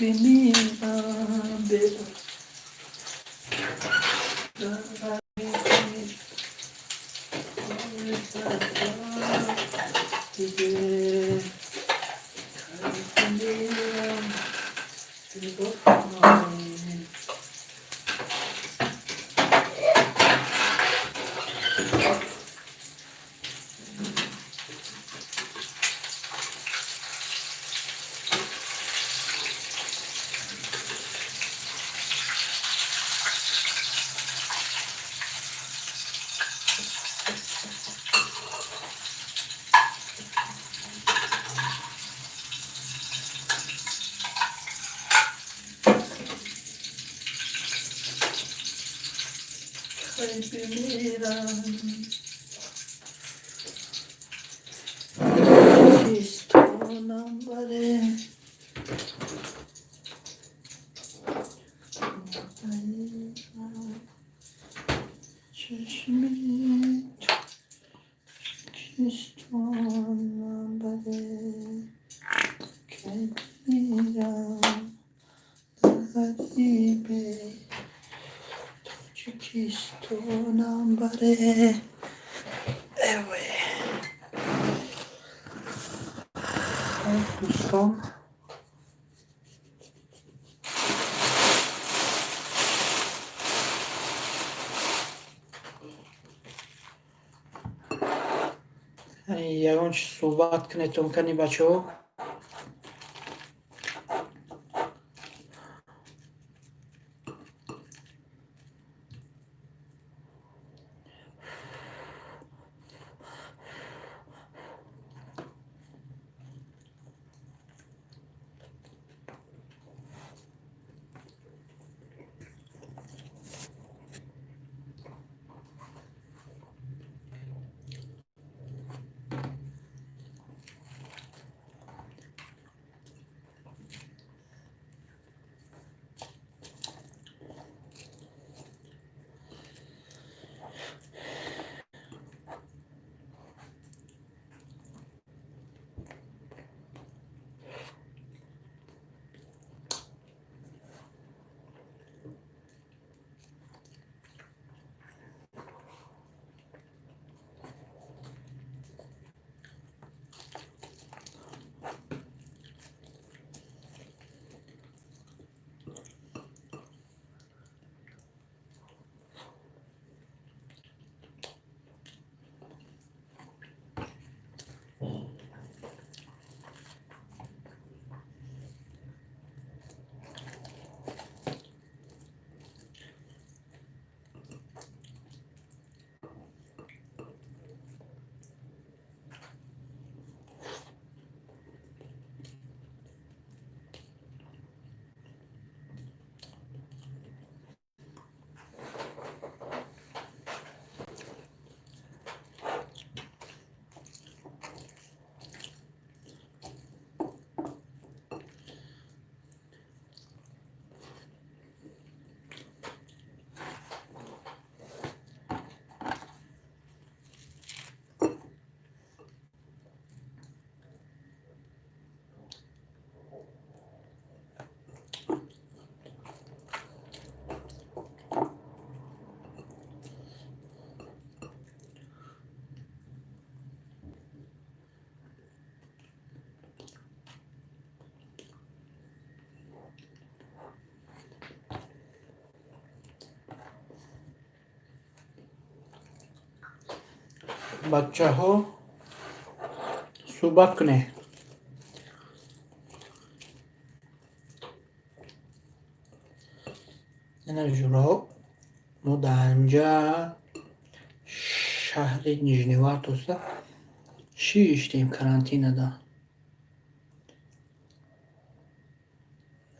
بمیرم به دیگه بمیرم بیستونم بره چشمی بیستونم بره که میرم غریبه چکیستونم بره دوستان یگان چی صحبت کنیتون کنی بچه ها بچه ها صحبت کنه اینا جورا ما در اینجا شهر نیژنیوارد است شی اشتیم کرانتینه ده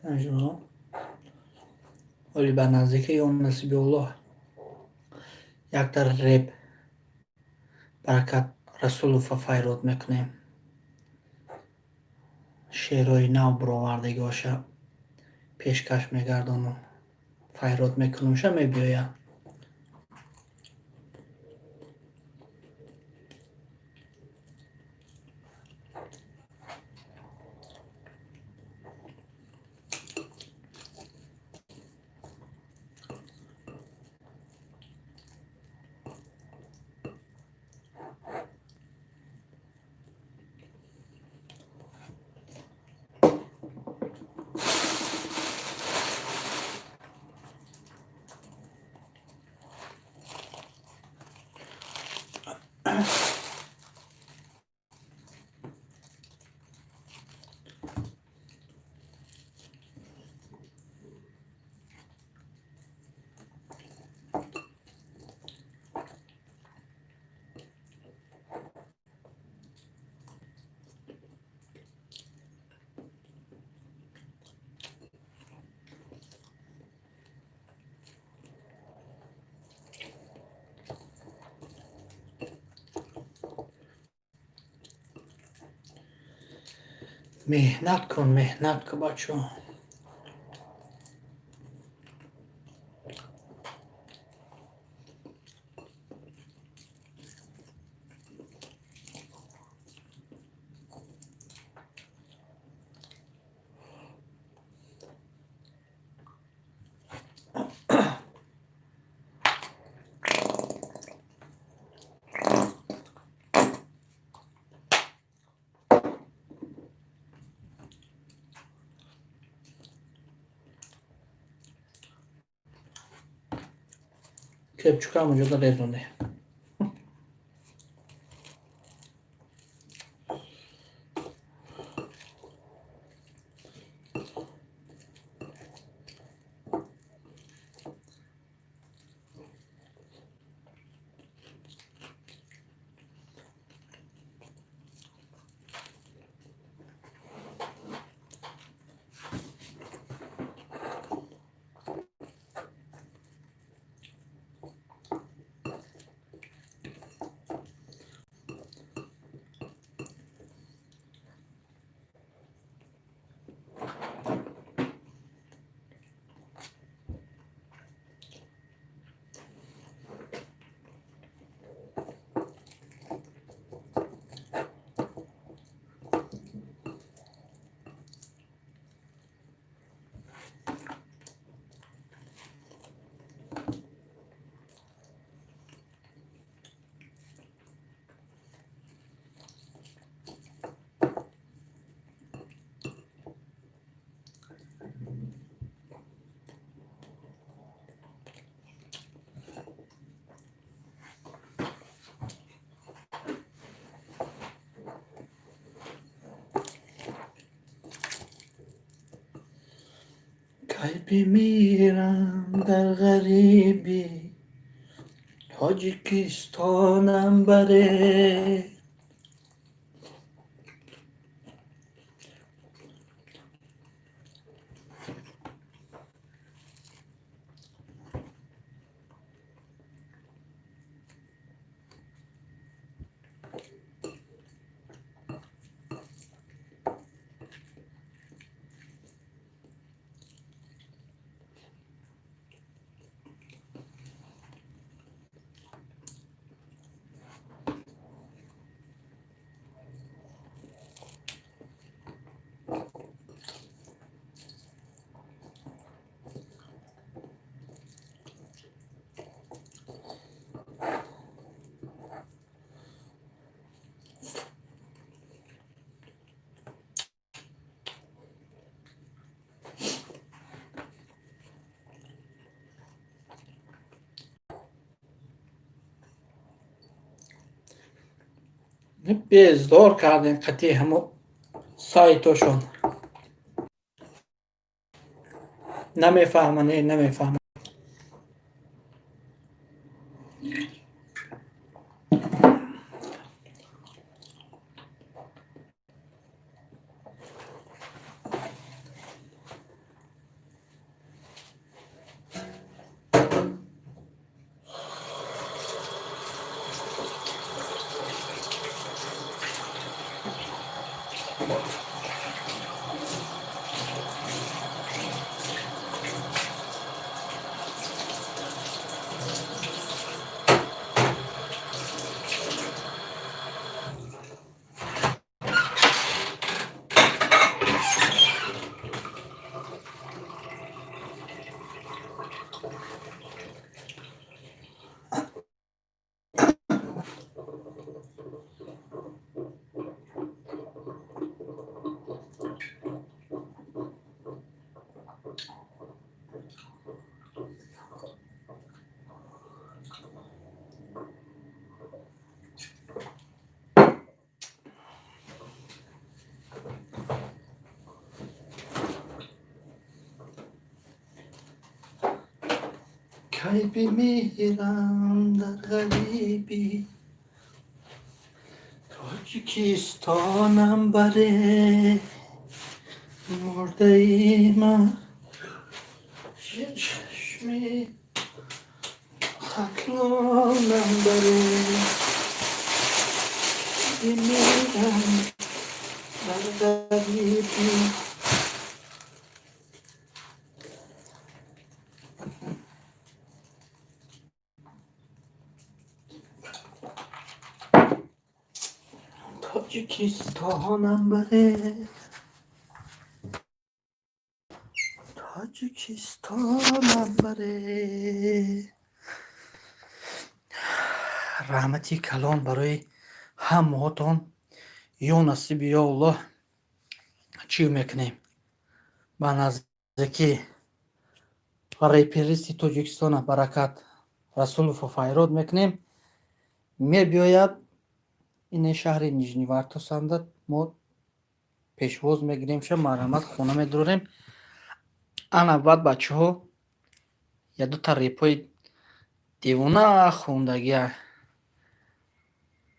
اینا جورا ولی به نزدیکی اون نصیب الله یک در ریب برکت رسول فیرود میکنیم شعرهای نو برآوردگی باشه پیشکش میگردانم فیرود میکنم شه میبیاید محنت کن بچه. Kepçuka mı da redonde. Kalbim میرم در غریبی تاجیکستانم بره بیزدار کردن قطعی همو سایتاشون. نمیفهمن. kalbim میرم در غریبی تاجیکستانم بره مرده ای من چشمی خطلانم بره میرم تاجیکستانم بره، تاجیکستانم بره. رحمتی کلان برای همهاتون. یا نصیب یا الله. چی میکنیم؟ با نزدیکی ریپریستی تاجیکستان برکت رسولوف فایرود میکنیم. میبیاید این شهر نیژنی ورتوسندت ما پیشواز میگیریم شه مرمت خونه میدروریم. انا بعد بچه ها یا دو تا ریپای دیوانه خوندگی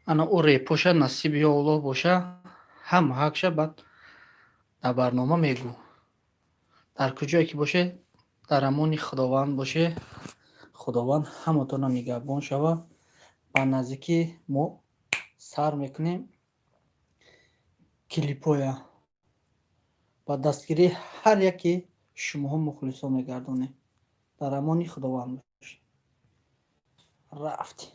انا او ریپوشه نصیب یا الله باشه هم حق شه. بعد در برنامه میگو در کجایی که باشه در امان خداوند باشه، خداوند همتون نگهبان شوه. با نزدیکی ما سر میکنیم کلیپویا با دستگیری هر یکی شما هم مخلصا میگردونیم. در امان خداوند باشه. رفتی